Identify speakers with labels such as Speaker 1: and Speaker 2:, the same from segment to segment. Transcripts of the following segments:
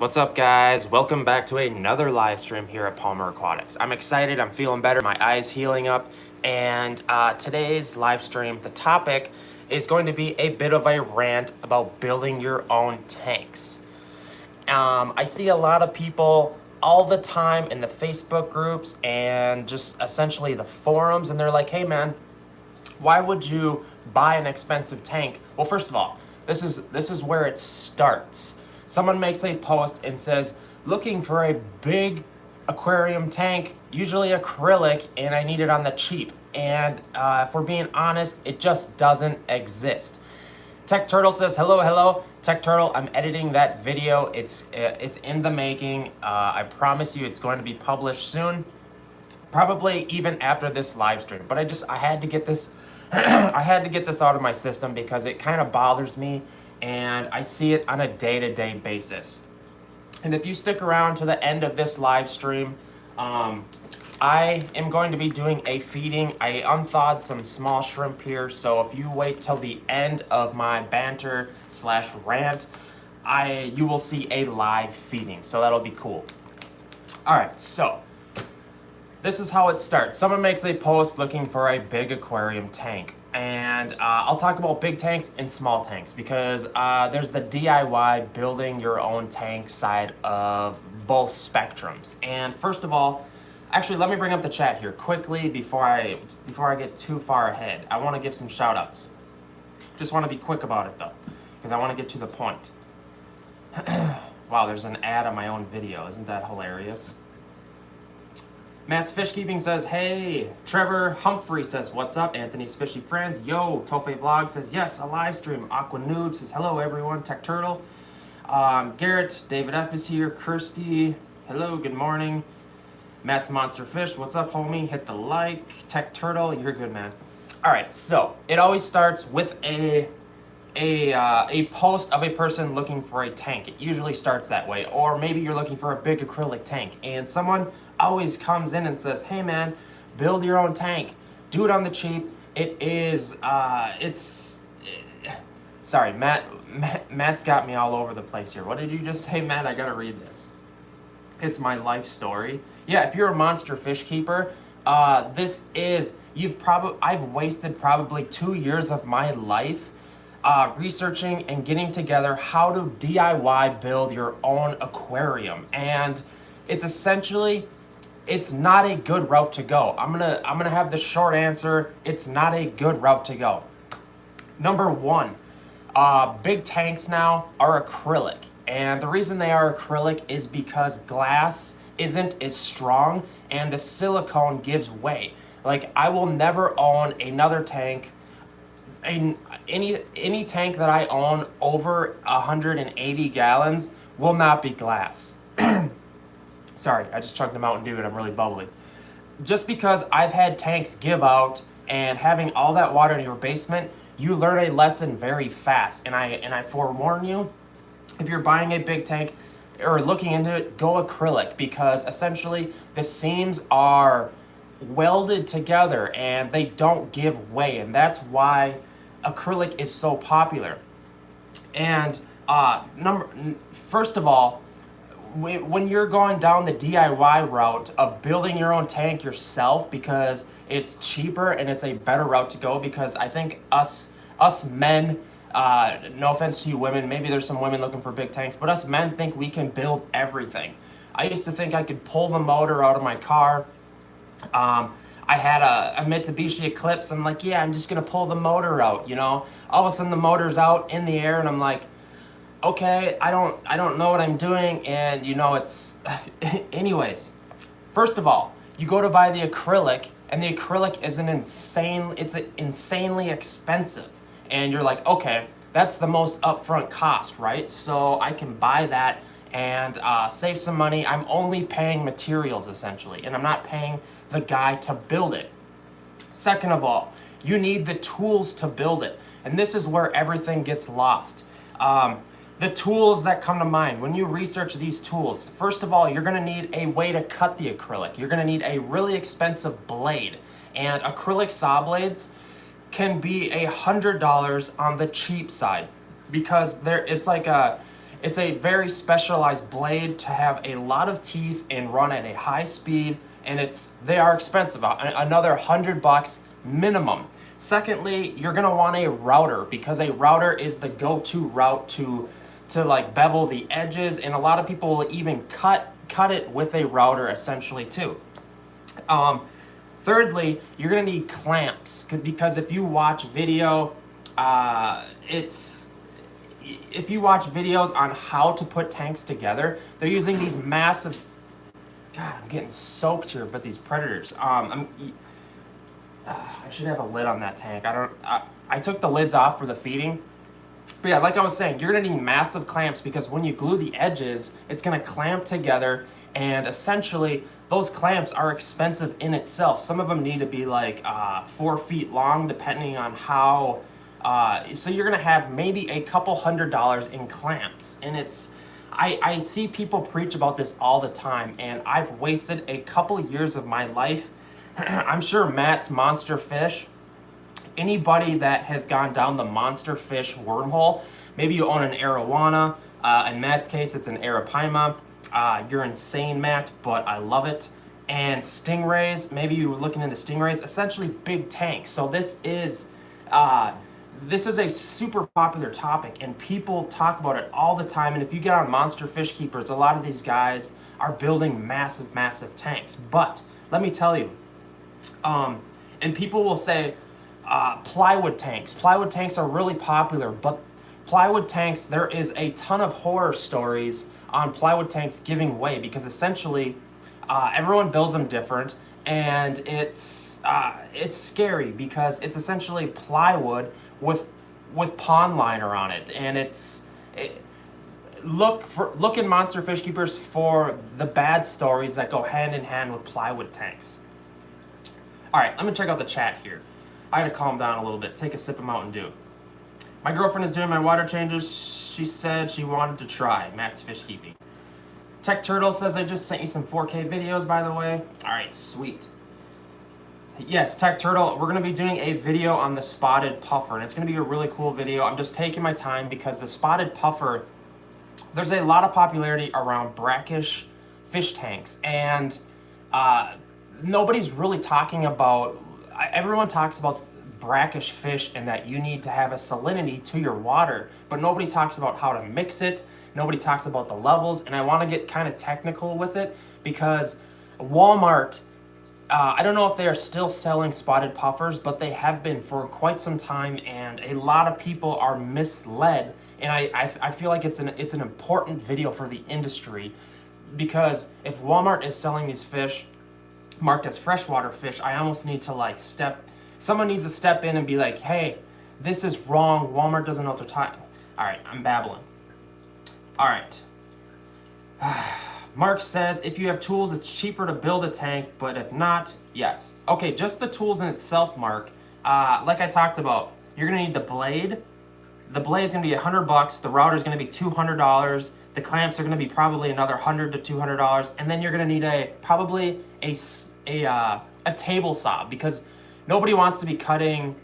Speaker 1: What's up, guys? Welcome back to another live stream here at Palmer Aquatics. I'm excited, I'm feeling better, my eyes healing up, and today's live stream, the topic is going to be a bit of a rant about building your own tanks. I see a lot of people all the time in the Facebook groups and just essentially the forums, and they're like, hey man, why would you buy an expensive tank? Well, first of all, this is where it starts. Someone makes a post and says, looking for a big aquarium tank, usually acrylic, and I need it on the cheap. And if we're being honest, it just doesn't exist. Tech Turtle says, hello. Tech Turtle, I'm editing that video. It's in the making. I promise you it's going to be published soon. Probably even after this live stream. But I had to get this I had to get this out of my system because it kind of bothers me and I see it on a day-to-day basis. And if you stick around to the end of this live stream, I am going to be doing a feeding. I unthawed some small shrimp here, so if you wait till the end of my banter / rant, you will see a live feeding, so that'll be cool. All right, so this is how it starts. Someone makes a post looking for a big aquarium tank. And I'll talk about big tanks and small tanks because there's the DIY building your own tank side of both spectrums. And first of all, actually let me bring up the chat here quickly before I get too far ahead. I want to give some shout outs. Just want to be quick about it though, because I want to get to the point. Wow, there's an ad on my own video. Isn't that hilarious? Matt's Fish Keeping says, hey. Trevor Humphrey says, what's up? Anthony's Fishy Friends. Yo. Tofe Vlog says, yes, a live stream. Aqua Noob says, hello, everyone. Tech Turtle. Garrett, David F is here. Kirsty, hello, good morning. Matt's Monster Fish, what's up, homie? Hit the like. Tech Turtle, you're good, man. All right, so it always starts with a post of a person looking for a tank. It usually starts that way. Or maybe you're looking for a big acrylic tank and someone always comes in and says, hey man, build your own tank. Do it on the cheap. It is, sorry, Matt's got me all over the place here. What did you just say, Matt? I gotta read this. It's my life story. Yeah, if you're a monster fish keeper, I've wasted probably 2 years of my life researching and getting together how to DIY build your own aquarium. And it's essentially, it's not a good route to go. I'm gonna have the short answer. It's not a good route to go. Number one, big tanks now are acrylic. And the reason they are acrylic is because glass isn't as strong and the silicone gives way. Like, I will never own another tank. Any tank that I own over 180 gallons will not be glass. Sorry, I just chugged a Mountain Dew and I'm really bubbly. Just because I've had tanks give out and having all that water in your basement, you learn a lesson very fast. And I forewarn you, if you're buying a big tank or looking into it, go acrylic because essentially the seams are welded together and they don't give way, and that's why acrylic is so popular. And first of all, when you're going down the DIY route of building your own tank yourself because it's cheaper and it's a better route to go, because I think us men, no offense to you women, maybe there's some women looking for big tanks, but us men think we can build everything. I used to think I could pull the motor out of my car. I had a Mitsubishi Eclipse. I'm like, yeah, I'm just gonna pull the motor out, you know? All of a sudden the motor's out in the air and I'm like, okay, I don't know what I'm doing, and you know, it's anyways. First of all, you go to buy the acrylic and the acrylic is insanely expensive. And you're like, okay, that's the most upfront cost, right? So I can buy that and save some money. I'm only paying materials essentially, and I'm not paying the guy to build it. Second of all, you need the tools to build it. And this is where everything gets lost. The tools that come to mind when you research these tools, first of all, you're gonna need a way to cut the acrylic. You're gonna need a really expensive blade. And acrylic saw blades can be $100 on the cheap side because it's like It's a very specialized blade to have a lot of teeth and run at a high speed, and they are expensive, another $100 minimum. Secondly, you're gonna want a router, because a router is the go-to route to like bevel the edges, and a lot of people will even cut it with a router essentially too. Thirdly, you're gonna need clamps, because if you watch video, if you watch videos on how to put tanks together, they're using these massive, God, I'm getting soaked here, but these predators. I should have a lid on that tank. I took the lids off for the feeding. But yeah, like I was saying, you're gonna need massive clamps, because when you glue the edges, it's gonna clamp together, and essentially those clamps are expensive in itself. Some of them need to be like 4 feet long, depending on how, so you're gonna have maybe a couple $100 in clamps. And I see people preach about this all the time, and I've wasted a couple years of my life. I'm sure Matt's monster fish, anybody that has gone down the monster fish wormhole, maybe you own an arowana, in Matt's case it's an arapaima, you're insane, Matt, but I love it. And stingrays, maybe you were looking into stingrays, essentially big tanks. So this is a super popular topic, and people talk about it all the time. And if you get on Monster Fish Keepers, a lot of these guys are building massive tanks. But let me tell you, and people will say, plywood tanks. Plywood tanks are really popular, but plywood tanks, there is a ton of horror stories on plywood tanks giving way, because essentially everyone builds them different, and it's scary, because it's essentially plywood with pond liner on it, and look in Monster Fish Keepers for the bad stories that go hand in hand with plywood tanks. All right, let me check out the chat here. I had to calm down a little bit, take a sip of Mountain Dew. My girlfriend is doing my water changes. She said she wanted to try Matt's Fish Keeping. Tech Turtle says, I just sent you some 4K videos, by the way. All right, sweet. Yes, Tech Turtle, we're gonna be doing a video on the spotted puffer, and it's gonna be a really cool video. I'm just taking my time, because the spotted puffer, there's a lot of popularity around brackish fish tanks, and nobody's really talking about, everyone talks about brackish fish and that you need to have a salinity to your water, but nobody talks about how to mix it. Nobody talks about the levels, and I want to get kind of technical with it, because Walmart, I don't know if they are still selling spotted puffers, but they have been for quite some time, and a lot of people are misled. And I feel like it's an important video for the industry, because if Walmart is selling these fish marked as freshwater fish, I almost need to someone needs to step in and be like, hey, this is wrong. Walmart doesn't know what they're talking. All right, I'm babbling. All right. Mark says, if you have tools, it's cheaper to build a tank, but if not, yes. Okay, just the tools in itself, Mark. Like I talked about, you're gonna need the blade. The blade's gonna be $100. The router's gonna be $200. The clamps are gonna be probably another $100 to $200, and then you're gonna need probably a table saw, because nobody wants to be cutting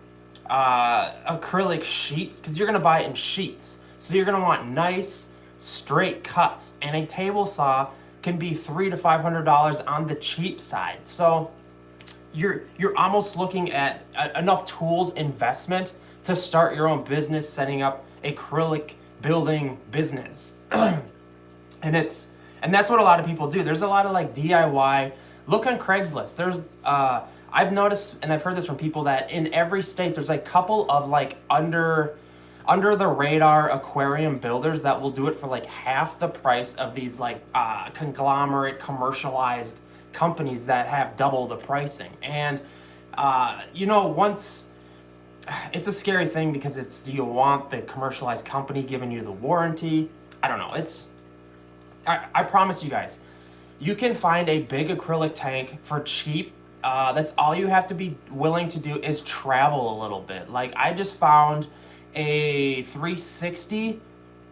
Speaker 1: acrylic sheets, because you're gonna buy it in sheets. So you're gonna want nice straight cuts, and a table saw can be $300 to $500 on the cheap side. So you're almost looking at enough tools investment to start your own business, setting up acrylic building business. and that's what a lot of people do. There's a lot of DIY. Look on Craigslist. There's I've noticed, and I've heard this from people, that in every state there's a couple of under the radar aquarium builders that will do it for half the price of these conglomerate commercialized companies that have double the pricing. And once, it's a scary thing, because do you want the commercialized company giving you the warranty? I don't know. I promise you guys, you can find a big acrylic tank for cheap. That's all you have to be willing to do is travel a little bit. I just found a 360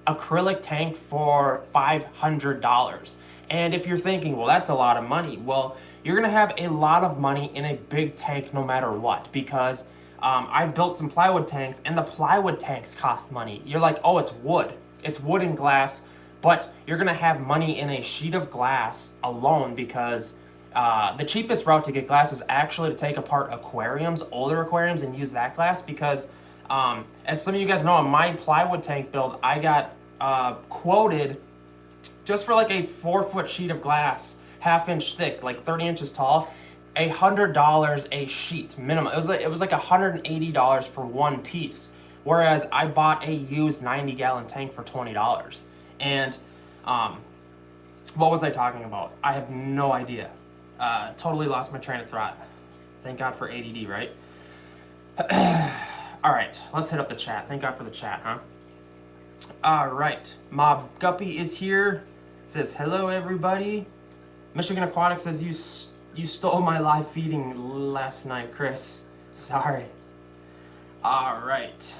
Speaker 1: acrylic tank for $500. And if you're thinking, well, that's a lot of money, well, you're gonna have a lot of money in a big tank no matter what, because I've built some plywood tanks, and the plywood tanks cost money. You're like, oh, it's wood and glass. but you're gonna have money in a sheet of glass alone, because the cheapest route to get glass is actually to take apart aquariums, older aquariums, and use that glass, because as some of you guys know, on my plywood tank build, I got quoted just for like a 4-foot sheet of glass, 1/2 inch thick, like 30 inches tall, $100 a sheet minimum. It was like $180 for one piece, whereas I bought a used 90-gallon tank for $20. And what was I talking about? I have no idea. Totally lost my train of thought. Thank God for ADD, right? All right, let's hit up the chat. Thank God for the chat, huh? All right, Mob Guppy is here. Says hello, everybody. Michigan Aquatic says you stole my live feeding last night, Chris. Sorry. All right.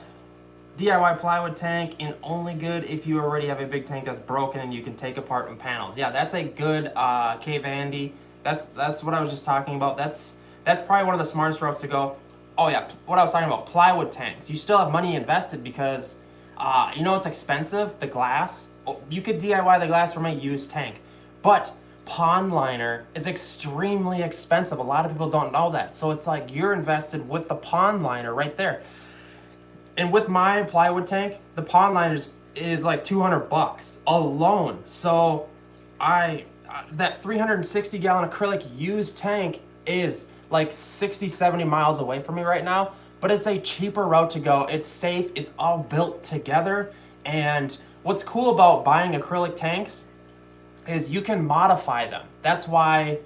Speaker 1: DIY plywood tank and only good if you already have a big tank that's broken and you can take apart in panels. Yeah, that's a good Cave Andy. That's what I was just talking about. That's probably one of the smartest routes to go. Oh yeah, what I was talking about, plywood tanks. You still have money invested because you know it's expensive, the glass. You could DIY the glass from a used tank, but pond liner is extremely expensive. A lot of people don't know that. So it's like you're invested with the pond liner right there. And with my plywood tank, the pond liner is like $200 alone. So that 360 gallon acrylic used tank is like 60, 70 miles away from me right now, but it's a cheaper route to go. It's safe, it's all built together. And what's cool about buying acrylic tanks is you can modify them. That's why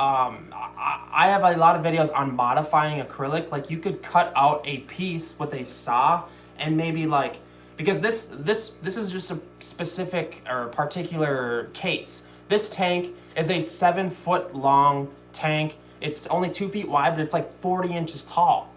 Speaker 1: I have a lot of videos on modifying acrylic. Like you could cut out a piece with a saw and maybe like, because this is just a specific or particular case. This tank is a 7-foot long tank. It's only 2 feet wide, but it's like 40 inches tall,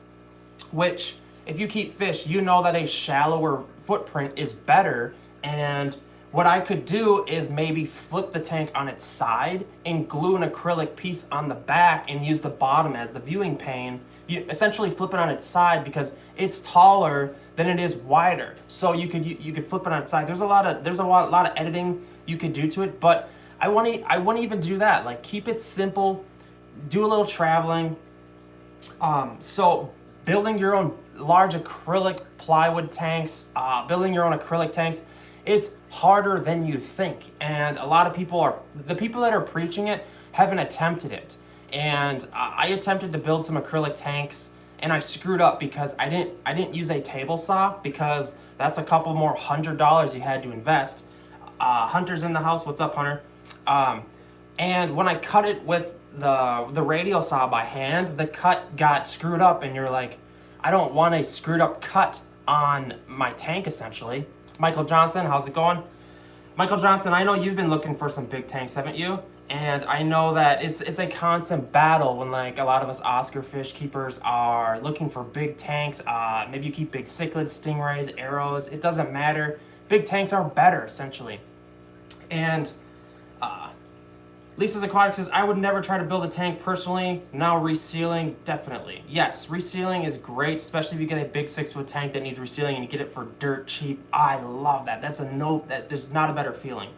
Speaker 1: which if you keep fish, you know that a shallower footprint is better. And what I could do is maybe flip the tank on its side and glue an acrylic piece on the back and use the bottom as the viewing pane. You essentially flip it on its side because it's taller than it is wider. So you could flip it on its side. There's a lot of editing you could do to it, but I wouldn't even do that. Like keep it simple, do a little traveling. So building your own large acrylic plywood tanks, building your own acrylic tanks, it's harder than you think. And a lot of the people that are preaching it haven't attempted it. And I attempted to build some acrylic tanks and I screwed up because I didn't use a table saw, because that's a couple more $100 you had to invest. Hunter's in the house. What's up, Hunter? And when I cut it with the radial saw by hand, the cut got screwed up, and you're like, I don't want a screwed up cut on my tank, essentially. Michael Johnson, how's it going? Michael Johnson, I know you've been looking for some big tanks, haven't you? And I know that it's a constant battle when like a lot of us Oscar fish keepers are looking for big tanks. Maybe you keep big cichlids, stingrays, arrows. It doesn't matter. Big tanks are better, essentially. And Lisa's Aquatic says, I would never try to build a tank personally. Now resealing, definitely. Yes, resealing is great, especially if you get a big 6-foot tank that needs resealing and you get it for dirt cheap. I love that. That's a note that there's not a better feeling.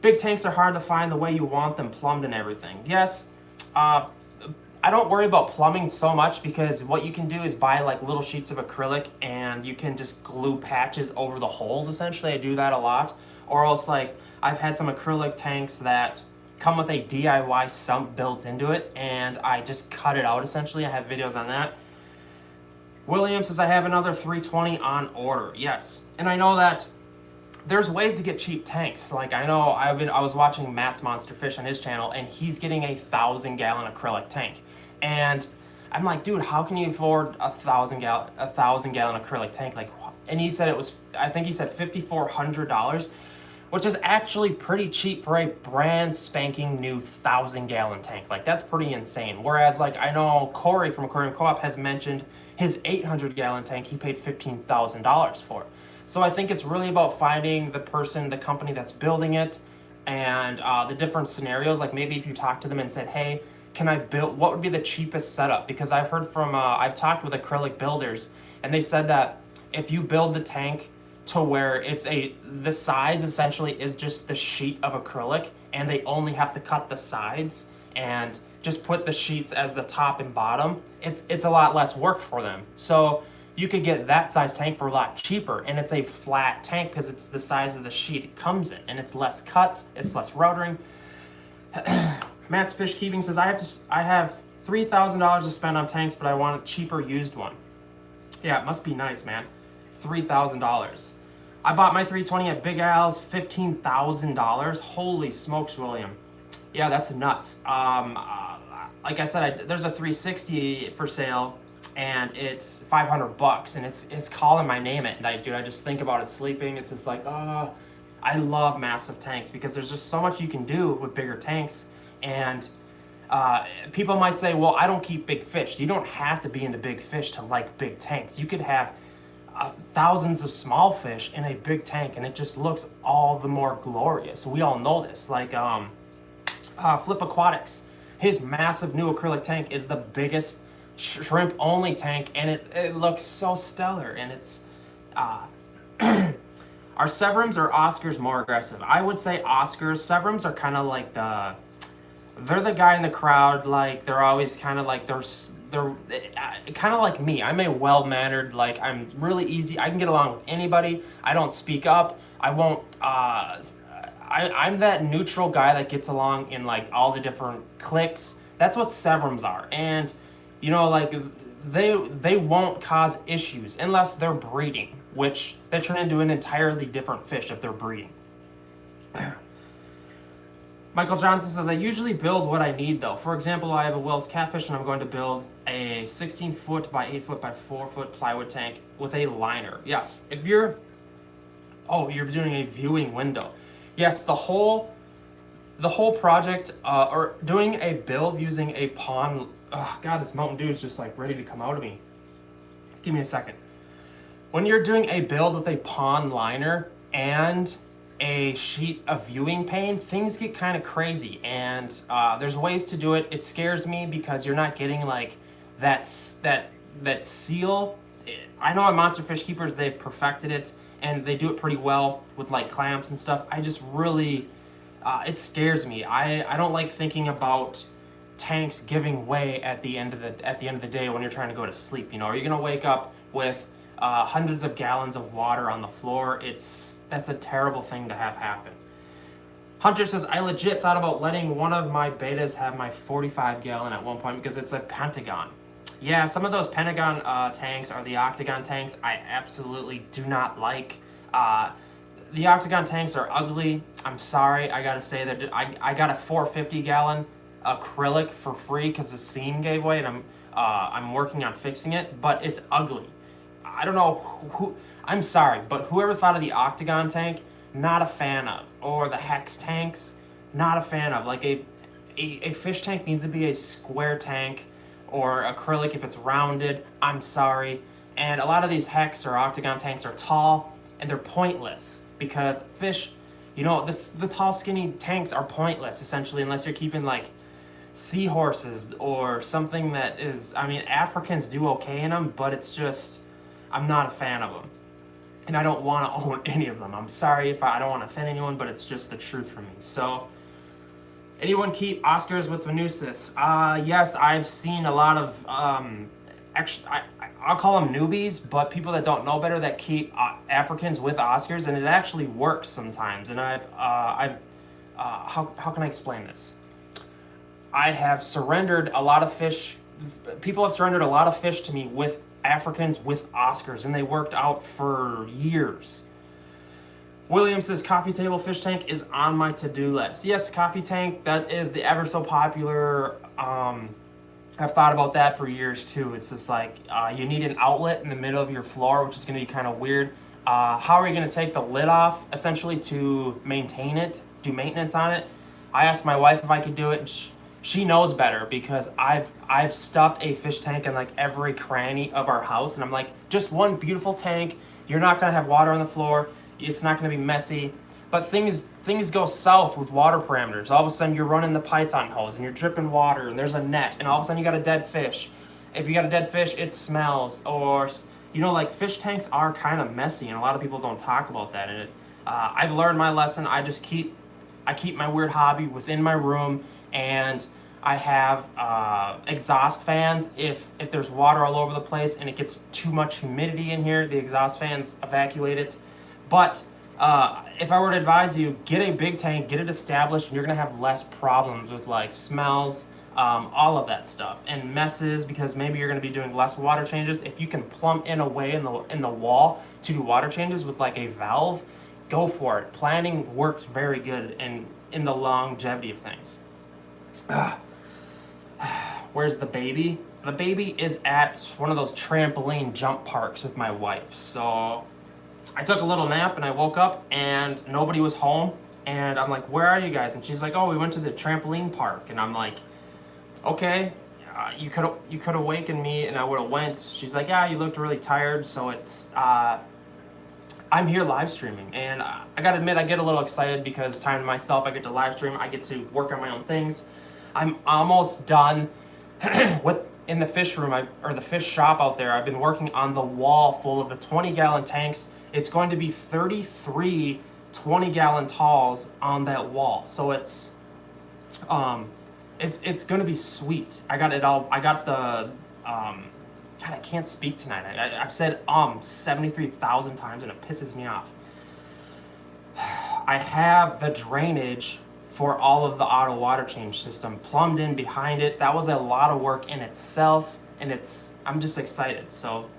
Speaker 1: Big tanks are hard to find the way you want them plumbed and everything. Yes, I don't worry about plumbing so much, because what you can do is buy like little sheets of acrylic and you can just glue patches over the holes, essentially. I do that a lot. Or else like I've had some acrylic tanks that come with a DIY sump built into it, and I just cut it out, essentially. I have videos on that. William says, I have another 320 on order. Yes, and I know that there's ways to get cheap tanks. Like I know I was watching Matt's Monster Fish on his channel, and he's getting a 1,000-gallon acrylic tank. And I'm like, dude, how can you afford a 1,000-gallon acrylic tank? Like, and he said I think he said $5,400, which is actually pretty cheap for a brand spanking new 1,000-gallon tank. Like that's pretty insane. Whereas like I know Corey from Aquarium Co-op has mentioned his 800-gallon tank he paid $15,000 for. So I think it's really about finding the company that's building it, and the different scenarios. Like maybe if you talk to them and said, hey, can I build, what would be the cheapest setup? Because I've heard from, I've talked with acrylic builders, and they said that if you build the tank to where the size essentially is just the sheet of acrylic, and they only have to cut the sides and just put the sheets as the top and bottom. It's a lot less work for them. So you could get that size tank for a lot cheaper, and it's a flat tank because it's the size of the sheet it comes in, and it's less cuts, it's less routering. Matt's Fish Keeping says, I have $3,000 to spend on tanks, but I want a cheaper used one. Yeah, it must be nice, man. $3,000. I bought my 320 at Big Al's, $15,000. Holy smokes, William. Yeah, that's nuts. Like I said, there's a 360 for sale, and it's $500, and it's calling my name at night, dude. I just think about it sleeping. It's just like, I love massive tanks because there's just so much you can do with bigger tanks. And people might say, well, I don't keep big fish. You don't have to be into big fish to like big tanks. You could have thousands of small fish in a big tank, and it just looks all the more glorious. We all know this. Like Flip Aquatics, his massive new acrylic tank is the biggest shrimp only tank, and it looks so stellar. And it's are Severums or Oscars more aggressive? I would say Oscars. Severums are kind of like they're the guy in the crowd. Like they're always kind of like they're kind of like me. I'm a well-mannered, like I'm really easy. I can get along with anybody. I don't speak up. I won't. I'm that neutral guy that gets along in like all the different cliques. That's what Severums are, and you know, like they won't cause issues unless they're breeding, which they turn into an entirely different fish if they're breeding. Michael Johnson says, I usually build what I need though. For example, I have a Will's catfish and I'm going to build a 16 foot by 8 foot by 4 foot plywood tank with a liner. Yes, if you're doing a viewing window. Yes, the whole project, or doing a build using a pond. Oh God, this Mountain Dew is just like ready to come out of me. Give me a second. When you're doing a build with a pond liner and a sheet of viewing pane, things get kind of crazy, and there's ways to do it. It scares me because you're not getting like that seal. I know at Monster Fish Keepers they've perfected it and they do it pretty well with like clamps and stuff. I just really it scares me. I don't like thinking about tanks giving way at the end of the day when you're trying to go to sleep. You know, are you gonna wake up with hundreds of gallons of water on the floor? That's a terrible thing to have happen. Hunter says, I legit thought about letting one of my betas have my 45 gallon at one point because it's a pentagon. Yeah, some of those pentagon tanks are the octagon tanks. I absolutely do not like. The octagon tanks are ugly. I'm sorry, I gotta say that I got a 450 gallon acrylic for free because the seam gave way, and I'm working on fixing it, but it's ugly. I don't know who, I'm sorry, but whoever thought of the octagon tank, not a fan of. Or the hex tanks, not a fan of. Like a fish tank needs to be a square tank, or acrylic if it's rounded. I'm sorry. And a lot of these hex or octagon tanks are tall, and they're pointless because fish, you know, the tall skinny tanks are pointless essentially unless you're keeping like seahorses or something that is, I mean, Africans do okay in them, but it's just, I'm not a fan of them. And I don't want to own any of them. I'm sorry if I don't want to offend anyone, but it's just the truth for me. So, anyone keep Oscars with Venusis? Yes, I've seen a lot of, actually, I'll call them newbies, but people that don't know better that keep Africans with Oscars, and it actually works sometimes. And how can I explain this? I have surrendered a lot of fish. People have surrendered a lot of fish to me with Africans with Oscars, and they worked out for years. William says, coffee table fish tank is on my to-do list. Yes, coffee tank, that is the ever so popular. I've thought about that for years too. It's just like, you need an outlet in the middle of your floor, which is gonna be kind of weird. How are you gonna take the lid off, essentially, to maintain it, do maintenance on it? I asked my wife if I could do it, and she knows better because I've stuffed a fish tank in like every cranny of our house, and I'm like, just one beautiful tank. You're not gonna have water on the floor. It's not gonna be messy. But things go south with water parameters. All of a sudden you're running the python hose and you're dripping water and there's a net, and all of a sudden you got a dead fish. If you got a dead fish, it smells, or you know, like fish tanks are kind of messy, and a lot of people don't talk about that. And I've learned my lesson. I keep my weird hobby within my room, and I have exhaust fans. If there's water all over the place and it gets too much humidity in here, the exhaust fans evacuate it. But if I were to advise you, get a big tank, get it established, and you're gonna have less problems with like smells, all of that stuff, and messes, because maybe you're gonna be doing less water changes. If you can plumb in a way in the wall to do water changes with like a valve, go for it. Planning works very good in the longevity of things. Where's the baby? The baby is at one of those trampoline jump parks with my wife. So I took a little nap and I woke up and nobody was home. And I'm like, where are you guys? And she's like, oh, we went to the trampoline park. And I'm like, okay, you could awaken me and I would have went. She's like, yeah, you looked really tired. So it's, I'm here live streaming. And I gotta admit, I get a little excited because time to myself, I get to live stream. I get to work on my own things. I'm almost done in the fish room, or the fish shop out there. I've been working on the wall full of the 20-gallon tanks. It's going to be 33 20-gallon talls on that wall. So it's going to be sweet. I got it all. I got the God, I can't speak tonight. I've said 73,000 times and it pisses me off. I have the drainage for all of the auto water change system plumbed in behind it. That was a lot of work in itself, and I'm just excited. So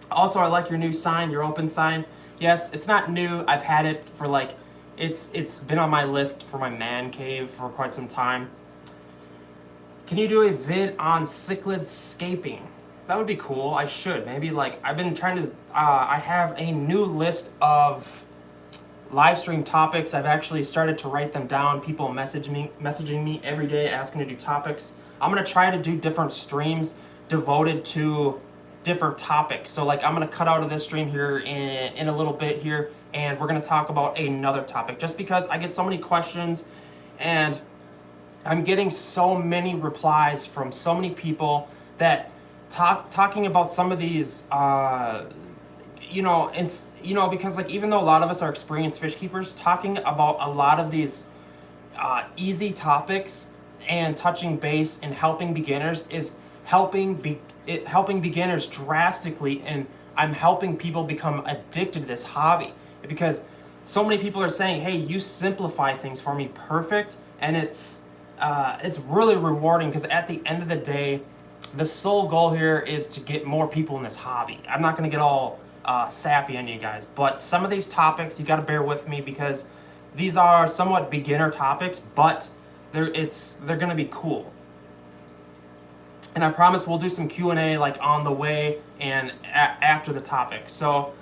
Speaker 1: also, I like your new sign, your open sign. Yes, it's not new. I've had it for like, it's been on my list for my man cave for quite some time. Can you do a vid on cichlid scaping? That would be cool. I should. Maybe like, I've been trying to, I have a new list of live stream topics. I've actually started to write them down. People messaging me every day asking to do topics. I'm gonna try to do different streams devoted to different topics. So like, I'm gonna cut out of this stream here in a little bit here, and we're gonna talk about another topic, just because I get so many questions and I'm getting so many replies from so many people that talking about some of these because like, even though a lot of us are experienced fish keepers, talking about a lot of these easy topics and touching base and helping beginners is helping beginners drastically, and I'm helping people become addicted to this hobby, because so many people are saying, hey, you simplify things for me perfect, and it's really rewarding, because at the end of the day, the sole goal here is to get more people in this hobby. I'm not going to get all sappy on you guys, but some of these topics you got to bear with me, because these are somewhat beginner topics, but they're going to be cool. And I promise we'll do some Q&A like on the way and after the topic. So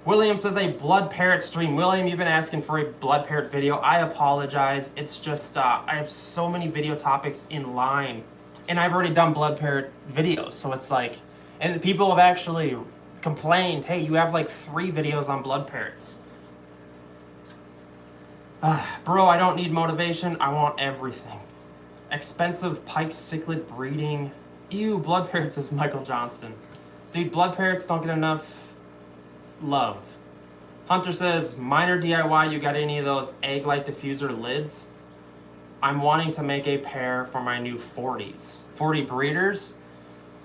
Speaker 1: William says a blood parrot stream. William, you've been asking for a blood parrot video. I apologize. It's just I have so many video topics in line, and I've already done blood parrot videos. So it's like, and people have actually complained, hey, you have like 3 videos on blood parrots. Bro, I don't need motivation. I want everything. Expensive pike cichlid breeding. Ew, blood parrots, says Michael Johnston. Dude, blood parrots don't get enough love. Hunter says, minor DIY, you got any of those egg light diffuser lids? I'm wanting to make a pair for my new 40s. 40 breeders?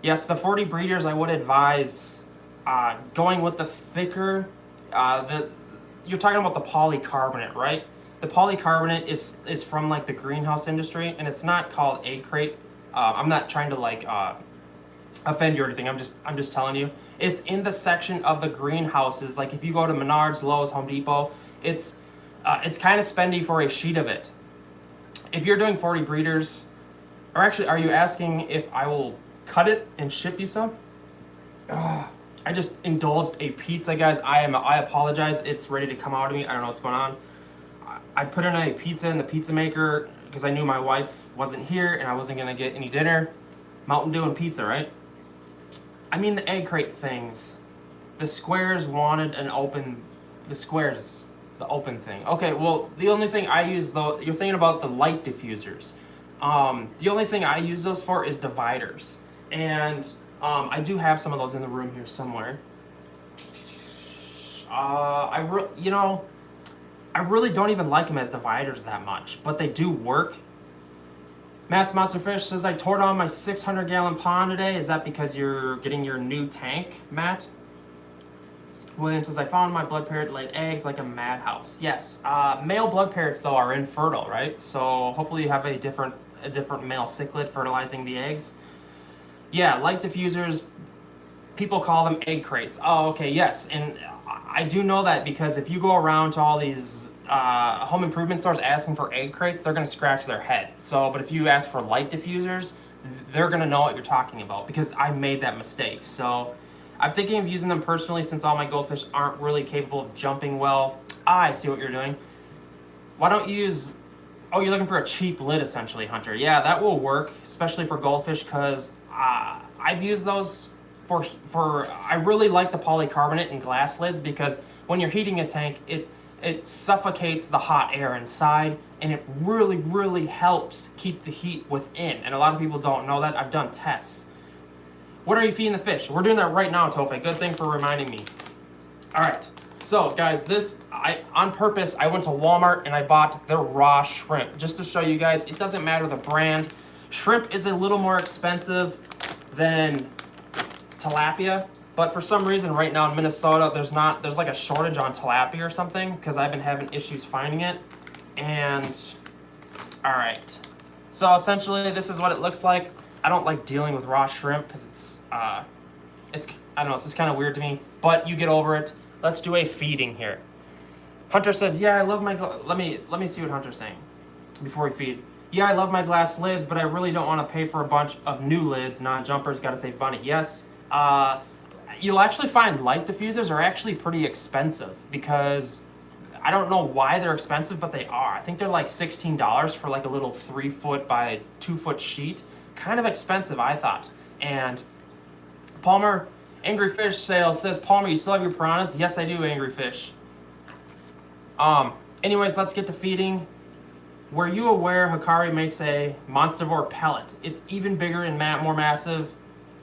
Speaker 1: Yes, the 40 breeders, I would advise going with the thicker, you're talking about the polycarbonate, right? The polycarbonate is from like the greenhouse industry, and it's not called egg crate. I'm not trying to like offend you or anything. I'm just telling you. It's in the section of the greenhouses. Like if you go to Menards, Lowe's, Home Depot, it's kind of spendy for a sheet of it. If you're doing 40 breeders, or actually, are you asking if I will cut it and ship you some? I just indulged a pizza, guys. I apologize. It's ready to come out of me. I don't know what's going on. I put in a pizza in the pizza maker because I knew my wife wasn't here and I wasn't gonna get any dinner. Mountain Dew and pizza, right? I mean the egg crate things. The squares wanted an open, the open thing. Okay, well, the only thing I use though, you're thinking about the light diffusers. The only thing I use those for is dividers. And I do have some of those in the room here somewhere. You know, I really don't even like them as dividers that much, but they do work. Matt's Monster Fish says, I tore down my 600-gallon pond today. Is that because you're getting your new tank, Matt? William says, I found my blood parrot laid eggs like a madhouse. Yes, male blood parrots, though, are infertile, right? So hopefully you have a different male cichlid fertilizing the eggs. Yeah, light diffusers, people call them egg crates. Oh, okay, yes, and I do know that because if you go around to all these home improvement stores asking for egg crates, they're going to scratch their head. So, but if you ask for light diffusers, they're going to know what you're talking about because I made that mistake. So I'm thinking of using them personally since all my goldfish aren't really capable of jumping well. I see what you're doing. Why don't you use... Oh, you're looking for a cheap lid essentially, Hunter. Yeah, that will work, especially for goldfish because I've used those for... I really like the polycarbonate and glass lids because when you're heating a tank, it suffocates the hot air inside and it really, really helps keep the heat within. And a lot of people don't know that. I've done tests. What are you feeding the fish? We're doing that right now, Tofe. Good thing for reminding me. All right. So, guys, on purpose, I went to Walmart and I bought their raw shrimp. Just to show you guys, it doesn't matter the brand. Shrimp is a little more expensive than tilapia. But for some reason right now in Minnesota, there's like a shortage on tilapia or something because I've been having issues finding it. And, all right. So essentially this is what it looks like. I don't like dealing with raw shrimp because it's I don't know, it's just kind of weird to me, but you get over it. Let's do a feeding here. Hunter says, yeah, I love my, let me see what Hunter's saying before we feed. Yeah, I love my glass lids, but I really don't want to pay for a bunch of new lids, non-jumpers, gotta save money. Yes, you'll actually find light diffusers are actually pretty expensive because I don't know why they're expensive, but they are. I think they're like $16 for like a little 3-foot by 2-foot sheet. Kind of expensive, I thought. And Palmer, Angry Fish Sales says, Palmer, you still have your piranhas? Yes, I do, Angry Fish. Anyways, let's get to feeding. Were you aware Hikari makes a monstervore pellet? It's even bigger and more massive.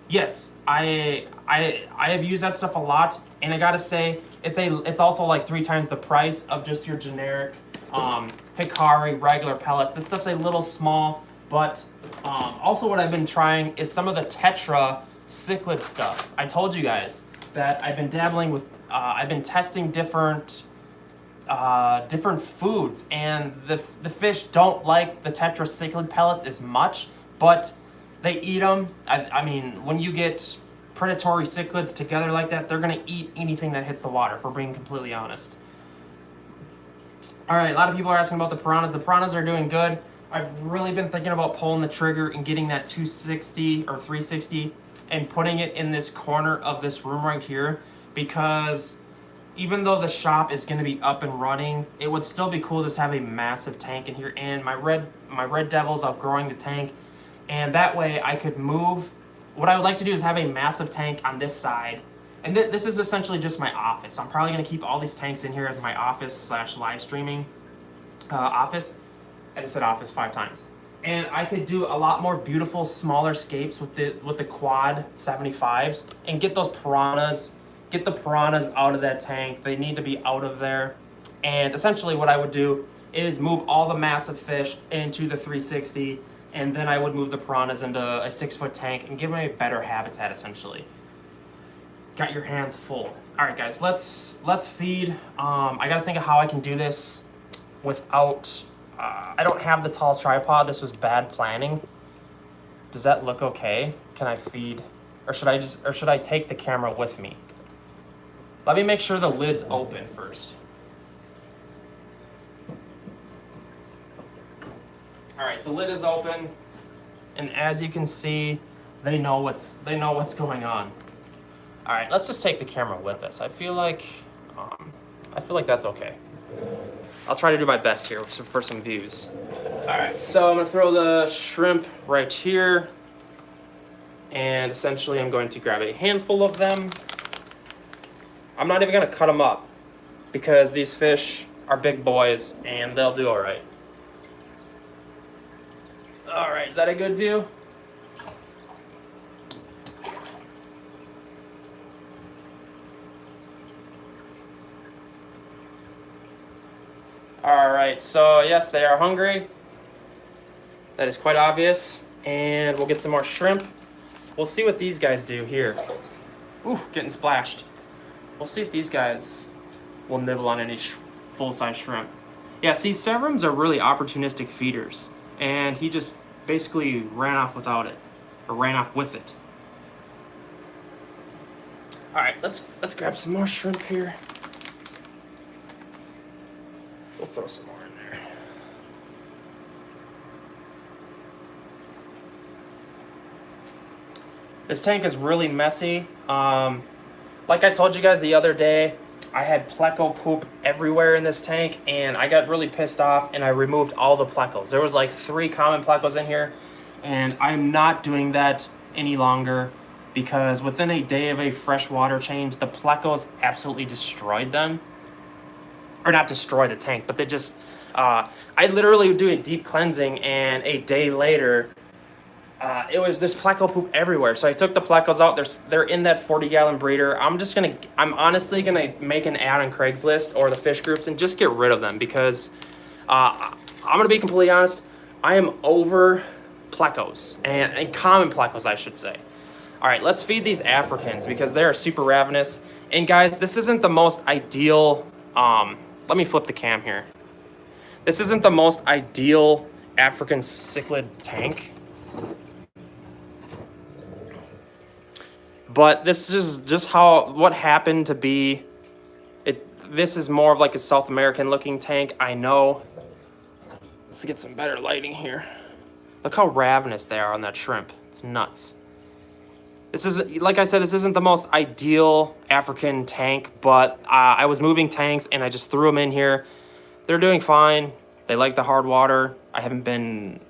Speaker 1: Yes, I have used that stuff a lot, and I gotta say, it's also like 3 times the price of just your generic Hikari regular pellets. This stuff's a little small, but also what I've been trying is some of the Tetra cichlid stuff. I told you guys that I've been dabbling with, I've been testing different foods, and the fish don't like the Tetra cichlid pellets as much, but they eat them. I mean, when you get predatory cichlids together like that, they're gonna eat anything that hits the water, if we're being completely honest. All right, a lot of people are asking about the piranhas. The piranhas are doing good. I've really been thinking about pulling the trigger and getting that 260 or 360 and putting it in this corner of this room right here, because even though the shop is going to be up and running, it would still be cool to just have a massive tank in here. And my red devil's outgrowing the tank, and that way I could move. What I would like to do is have a massive tank on this side, and this is essentially just my office. I'm probably going to keep all these tanks in here as my office / live streaming office. I just said office 5 times. And I could do a lot more beautiful, smaller scapes with the quad 75s and get those piranhas, get the piranhas out of that tank. They need to be out of there. And essentially what I would do is move all the massive fish into the 360, and then I would move the piranhas into a 6-foot tank and give them a better habitat, essentially. Got your hands full. All right, guys, let's feed. I gotta think of how I can do this without... I don't have the tall tripod. This was bad planning. Does that look okay? Can I feed? Or should I take the camera with me? Let me make sure the lid's open first. All right, the lid is open, and as you can see, they know what's going on. All right, let's just take the camera with us. I feel like that's okay. I'll try to do my best here for some views. All right, so I'm gonna throw the shrimp right here, and essentially I'm going to grab a handful of them. I'm not even gonna cut them up because these fish are big boys and they'll do all right. All right, is that a good view? All right, so yes, they are hungry. That is quite obvious. And we'll get some more shrimp. We'll see what these guys do here. Ooh, getting splashed. We'll see if these guys will nibble on any full-size shrimp. Yeah, see, Severums are really opportunistic feeders, and he just basically ran off without it, or ran off with it. All right, let's grab some more shrimp here. We'll throw some more in there. This tank is really messy. Like I told you guys the other day, I had pleco poop everywhere in this tank, and I got really pissed off, and I removed all the plecos. There was like 3 common plecos in here, and I'm not doing that any longer because within a day of a fresh water change, the plecos absolutely destroyed them. Or not destroy the tank, but they just, I literally would do a deep cleansing, and a day later, it was this pleco poop everywhere. So I took the plecos out. They're in that 40-gallon breeder. I'm honestly gonna make an ad on Craigslist or the fish groups and just get rid of them because I'm gonna be completely honest. I am over plecos and common plecos, I should say. All right, let's feed these Africans because they are super ravenous. And guys, this isn't the most ideal. Let me flip the cam here. This isn't the most ideal African cichlid tank. But this is just what happened to be. This is more of like a South American looking tank, I know. Let's get some better lighting here. Look how ravenous they are on that shrimp. It's nuts. This is, like I said, this isn't the most ideal African tank, but I was moving tanks and I just threw them in here. They're doing fine. They like the hard water. I haven't been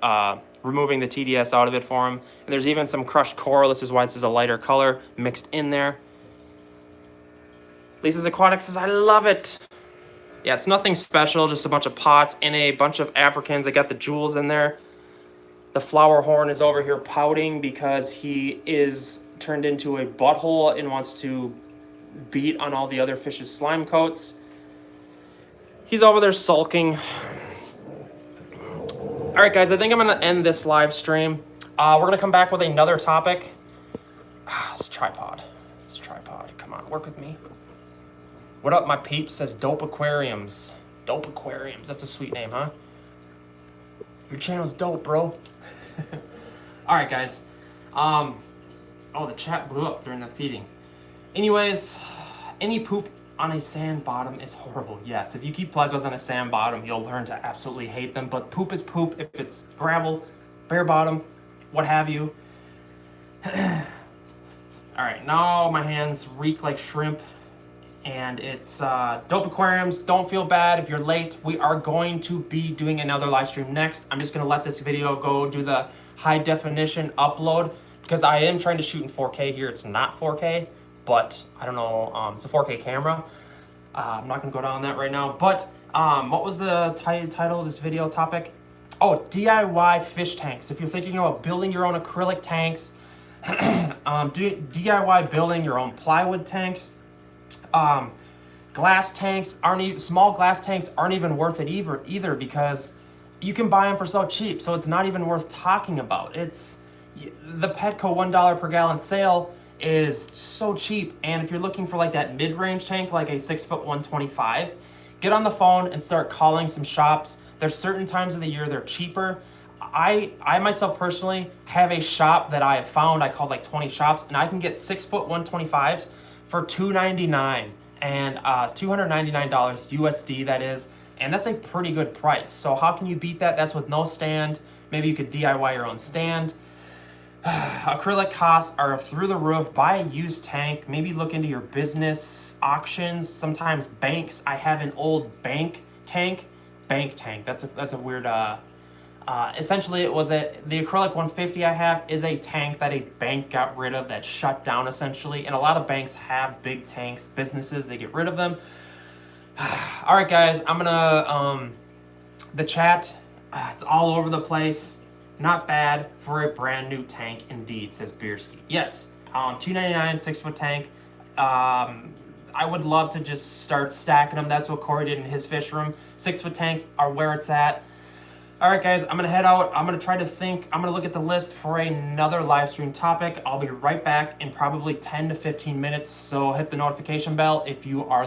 Speaker 1: removing the TDS out of it for them. And there's even some crushed coral. This is why this is a lighter color mixed in there. Lisa's Aquatics says, I love it. Yeah, it's nothing special, just a bunch of pots and a bunch of Africans. I got the jewels in there. The flower horn is over here pouting because he is turned into a butthole and wants to beat on all the other fish's slime coats. He's over there sulking. All right, guys, I think I'm going to end this live stream. We're going to come back with another topic. This tripod. Come on, work with me. What up, my peeps? Says Dope Aquariums. Dope Aquariums. That's a sweet name, huh? Your channel's dope, bro. All right, guys. Oh, the chat blew up during the feeding. Anyways, any poop on a sand bottom is horrible. Yes, if you keep plecos on a sand bottom, you'll learn to absolutely hate them. But poop is poop. If it's gravel, bare bottom, what have you. All right, now my hands reek like shrimp. And it's Dope Aquariums. Don't feel bad if you're late. We are going to be doing another live stream next. I'm just going to let this video go do the high definition upload because I am trying to shoot in 4K here. It's not 4K, but I don't know. It's a 4K camera. I'm not going to go down that right now. But what was the title of this video topic? Oh, DIY fish tanks. If you're thinking about building your own acrylic tanks, DIY building your own plywood tanks, glass tanks small glass tanks aren't even worth it either because you can buy them for so cheap, so it's not even worth talking about. It's the Petco $1 per gallon sale is so cheap, and if you're looking for like that mid-range tank, like a 6 foot 125, get on the phone and start calling some shops. There's certain times of the year they're cheaper. I myself personally have a shop that I have found. I called like 20 shops, and I can get 6 foot 125s for $299 and $299 USD, that is, and that's a pretty good price. So how can you beat that? That's with no stand. Maybe you could DIY your own stand. Acrylic costs are through the roof. Buy a used tank. Maybe look into your business auctions. Sometimes banks. I have an old bank tank. That's a weird. Essentially, it was the acrylic 150 I have is a tank that a bank got rid of, that shut down essentially. And a lot of banks have big tanks, businesses, they get rid of them. All right, guys, I'm gonna, the chat, it's all over the place. Not bad for a brand new tank indeed, says Beerski. Yes, $299, 6 foot tank. I would love to just start stacking them. That's what Corey did in his fish room. 6-foot tanks are where it's at. All right, guys, I'm gonna head out. I'm gonna look at the list for another live stream topic. I'll be right back in probably 10 to 15 minutes. So hit the notification bell if you are